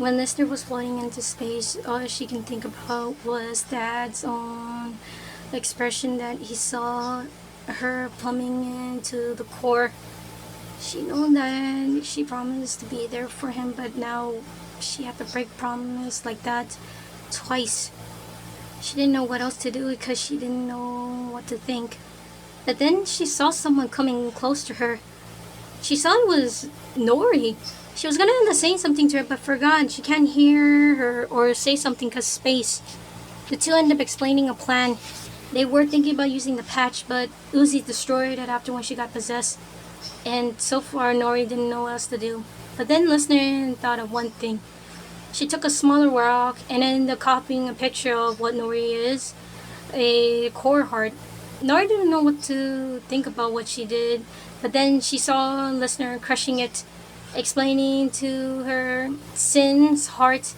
When Lister was floating into space, all she can think about was Dad's own expression that he saw her plumbing into the core. She knew that she promised to be there for him, but now she had to break promise like that twice. She didn't know what else to do because she didn't know what to think. But then she saw someone coming close to her. She saw it was Nori. She was gonna end up saying something to her, but forgot. She can't hear her or say something because space. The two ended up explaining a plan. They were thinking about using the patch, but Uzi destroyed it after when she got possessed. And so far, Nori didn't know what else to do. But then Listener thought of one thing. She took a smaller rock and ended up copying a picture of what Nori is, a core heart. Nori didn't know what to think about what she did, but then she saw Listener crushing it, explaining to her Sin's heart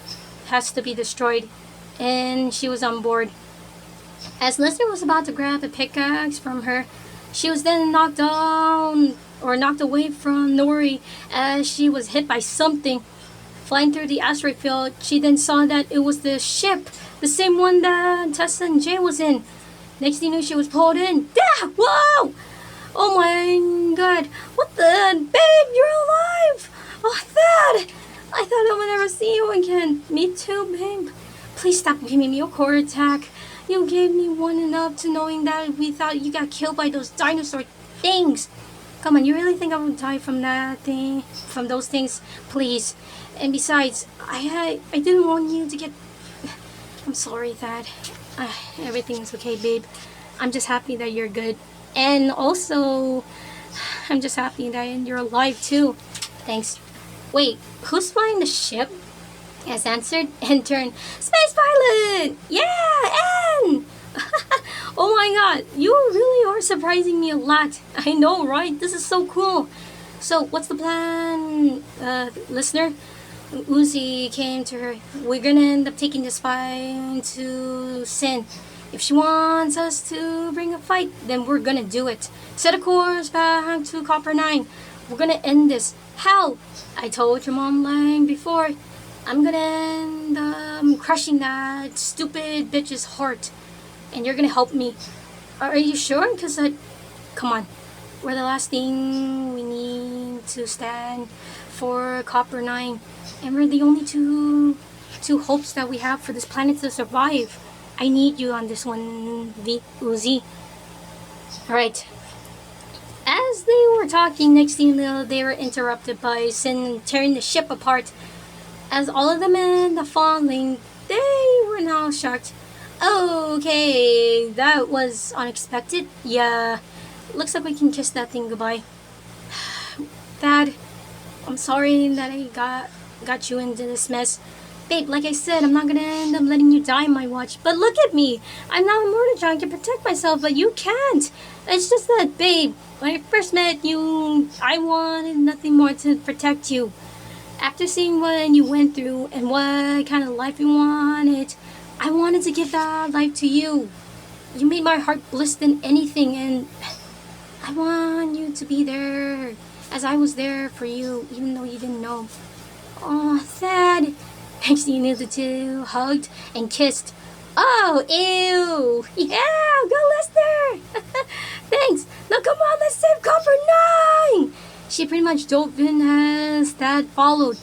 has to be destroyed, and she was on board. As Listener was about to grab a pickaxe from her, she was then knocked away from Nori as she was hit by something. Flying through the asteroid field, she then saw that it was the ship, the same one that Tessa and Jay was in. Next thing you knew, she was pulled in. Ah, whoa! Oh my god. What the? Babe, you're alive! Oh, Dad! I thought I would never see you again. Me too, babe. Please stop giving me a core attack. You gave me one enough to knowing that we thought you got killed by those dinosaur things. Come on, you really think I would die from that thing? From those things? Please. And besides, I didn't want you to get... I'm sorry, Thad. Everything's okay, babe. I'm just happy that you're good. And also, I'm just happy that you're alive, too. Thanks. Wait, who's flying the ship? As answered, and turned, Space Pilot! Yeah, Anne! Oh my god, you really are surprising me a lot. I know, right? This is so cool. So, what's the plan, Listener? Uzi came to her. We're gonna end up taking the spy to Sin. If she wants us to bring a fight, then we're gonna do it. Set a course back to Copper 9. We're gonna end this. How? I told your mom Lang before. I'm gonna end up crushing that stupid bitch's heart. And you're gonna help me. Are you sure? Because come on. We're the last thing we need to stand for Copper 9. And we're the only two hopes that we have for this planet to survive. I need you on this one, Uzi. Alright. As they were talking, next thing you know, they were interrupted by Sin tearing the ship apart. As all of the men are falling, they were now shocked. Okay, that was unexpected. Yeah, looks like we can kiss that thing goodbye. Dad, I'm sorry that I got you into this mess. Babe, like I said, I'm not gonna end up letting you die on my watch. But look at me. I'm now immortal trying to protect myself, but you can't. It's just that, babe, when I first met you, I wanted nothing more to protect you. After seeing what you went through and what kind of life you wanted, I wanted to give that life to you. You made my heart bliss than anything, and I want you to be there as I was there for you, even though you didn't know. Oh, Thad. Next thing you knew, the two hugged and kissed. Oh, ew. Yeah, go Lester. Thanks. Now come on, let's save Copper 9. She pretty much dove in as Thad followed.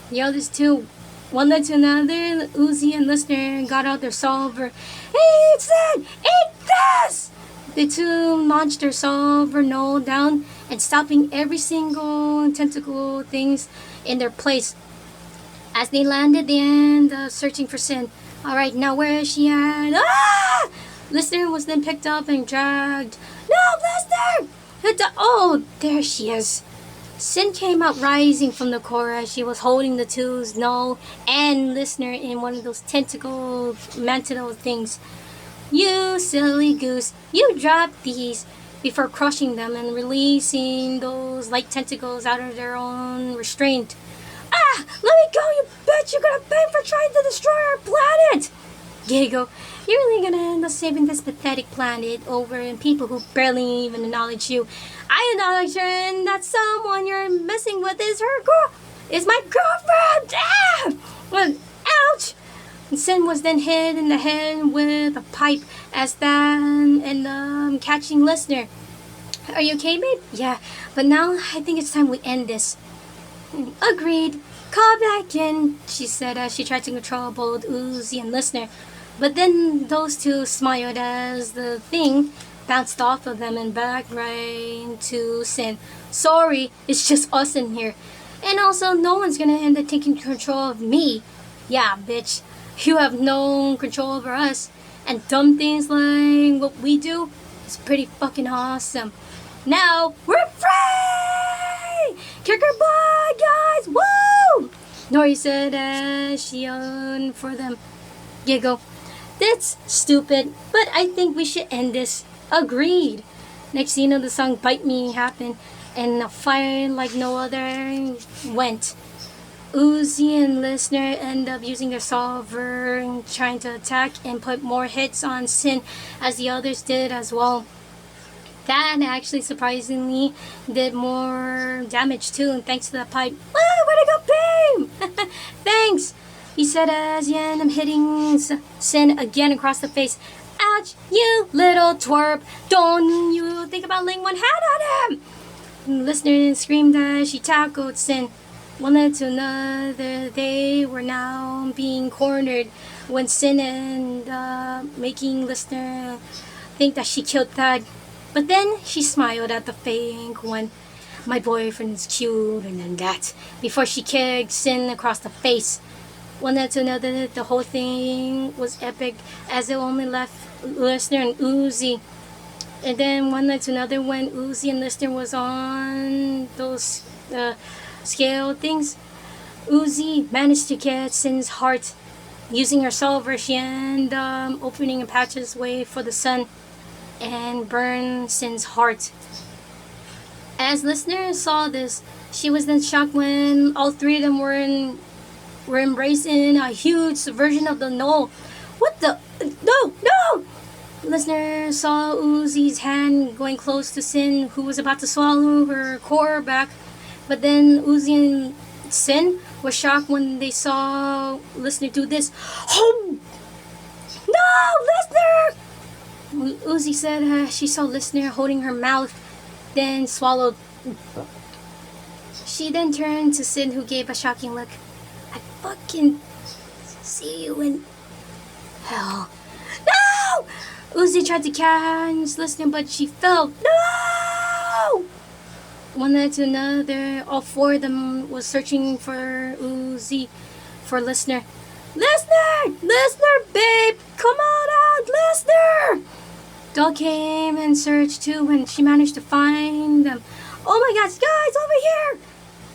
The others two, one led to another. Uzi and Listener got out their salver. Hey, it's Thad. Eat this! The two launched their salver nose down and stopping every single tentacle things in their place. As they landed, they ended up searching for Sin. Alright, now where is she at? Ah! Listener was then picked up and dragged. No, Listener! Oh, there she is. Sin came out rising from the core as she was holding the two's no and Listener in one of those tentacle mantle things. You silly goose, you dropped these before crushing them and releasing those light tentacles out of their own restraint. Ah! Let me go, you bitch! You're gonna pay for trying to destroy our planet! Giggle, you're really gonna end up saving this pathetic planet over and people who barely even acknowledge you. I acknowledge her and that someone you're messing with is my girlfriend! Ah! Sin was then hit in the head with a pipe as that and catching listener. Are you okay, babe? Yeah, but now I think it's time we end this. Agreed. Call back in, she said as she tried to control both Uzi and listener. But then those two smiled as the thing bounced off of them and back right to Sin. Sorry, it's just us in here. And also, no one's gonna end up taking control of me. Yeah, bitch. You have no control over us. And dumb things like what we do is pretty fucking awesome. Now, we're free! Kicker bye, guys! Woo! Nori said as she yawned for them. Giggle. That's stupid, but I think we should end this. Agreed. Next thing you know, the song Bite Me happened, and a fire like no other went. Uzi and Listener end up using their solver and trying to attack and put more hits on Sin as the others did as well. That actually surprisingly did more damage too, and thanks to the pipe. Woo, way to go, Pim! Thanks! He said as he ended up hitting Sin again across the face. Ouch, you little twerp! Don't you think about laying one hand on him! And Listener screamed as she tackled Sin. One led to another, they were now being cornered when Sin ended up making Listener think that she killed Thad. But then she smiled at the fake one. My boyfriend's cuter than that. Before she kicked Sin across the face. One led to another, the whole thing was epic as it only left Listener and Uzi. And then one led to another when Uzi and Listener was on those scale things. Uzi managed to get Sin's heart. Using her solver, she ended opening a passageway for the sun and burn Sin's heart. As Listener saw this, she was then shocked when all three of them were embracing a huge version of the null. What the? No! Listener saw Uzi's hand going close to Sin, who was about to swallow her core back. But then Uzi and Sin were shocked when they saw Listener do this. Oh! No, Listener! Uzi said she saw Listener holding her mouth, then swallowed. She then turned to Sin, who gave a shocking look. I fucking see you in hell. No! Uzi tried to catch Listener, but she fell. No! One led to another. All four of them was searching for Uzi, for Listener. Listener, babe! Come on out, Listener! Doll came and searched too, and she managed to find them. Oh my gosh, guys, over here!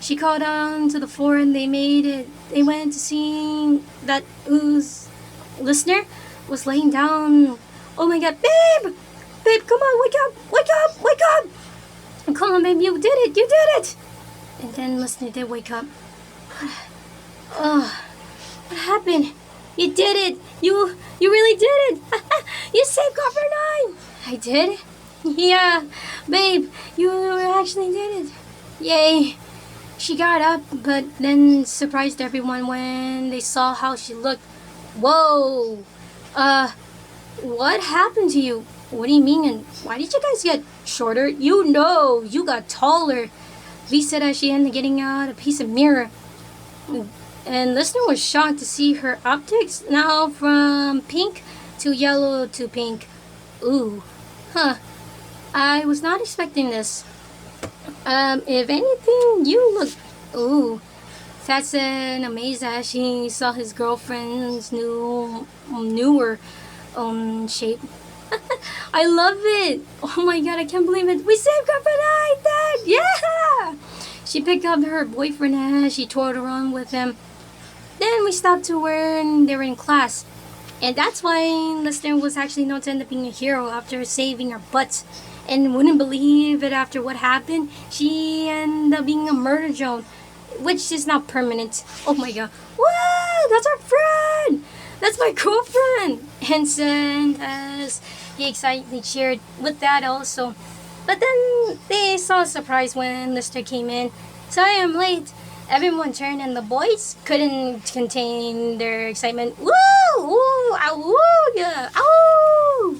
She called on to the four, and they made it. They went to see that Listener was laying down. Oh my god, babe! Babe, come on, wake up! Come on, babe, you did it! And then Listener did wake up. Oh, what happened? You did it! You really did it! You saved Copper 9! I did? Yeah, babe, you actually did it. Yay! She got up, but then surprised everyone when they saw how she looked. Whoa! What happened to you? What do you mean? And why did you guys get shorter? You know, you got taller. V said as she ended up getting out a piece of mirror. And Listener was shocked to see her optics now from pink to yellow to pink. Ooh. Huh. I was not expecting this. If anything, you look... Ooh. Thad said amazed as she saw his girlfriend's newer shape. I love it. Oh my god, I can't believe it. We saved Copper 9, Dad! Yeah! She picked up her boyfriend as she toured around with him. Then we stopped to when they were in class. And that's why Listener was actually known to end up being a hero after saving her butt. And wouldn't believe it after what happened, she ended up being a murder drone, which is not permanent. Oh my god. Whoa! That's our friend! That's my girlfriend! Henson, as he excitedly cheered with that also. But then they saw a surprise when Lister came in. Sorry I'm late. Everyone turned and the boys couldn't contain their excitement. Woo! Ooh, ow, yeah, ow!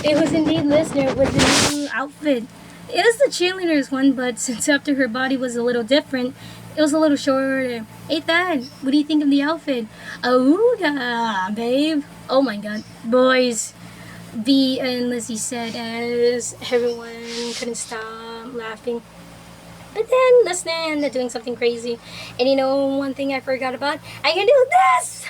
It was indeed listener with the new outfit. It was the cheerleader's one, but since after her body was a little different, it was a little shorter. Hey Thad, what do you think of the outfit? Ooga, babe. Oh my god. Boys, V and Lizzie said as everyone couldn't stop laughing. But then listener ended up doing something crazy. And you know one thing I forgot about? I can do this!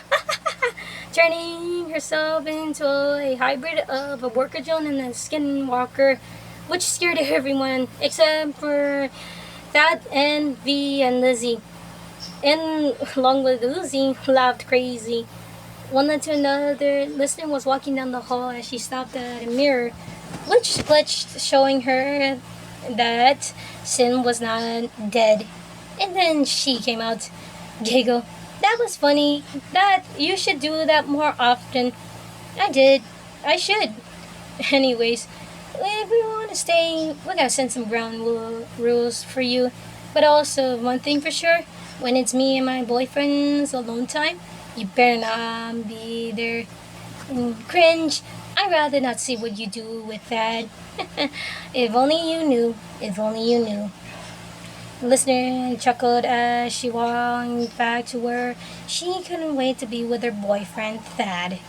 Turning herself into a hybrid of a worker Joan and a skinwalker, which scared everyone except for Thad and V and Lizzie. And along with Lizzie, laughed crazy. One led to another. Listener was walking down the hall as she stopped at a mirror, which glitched, showing her that Sin was not dead. And then she came out, giggle. That was funny. That you should do that more often. I did. I should. Anyways, if we want to stay, we gotta send some ground rules for you. But also, one thing for sure, when it's me and my boyfriend's alone time, you better not be there. And cringe. I'd rather not see what you do with that. If only you knew. If only you knew. The listener chuckled as she walked back to where she couldn't wait to be with her boyfriend, Thad.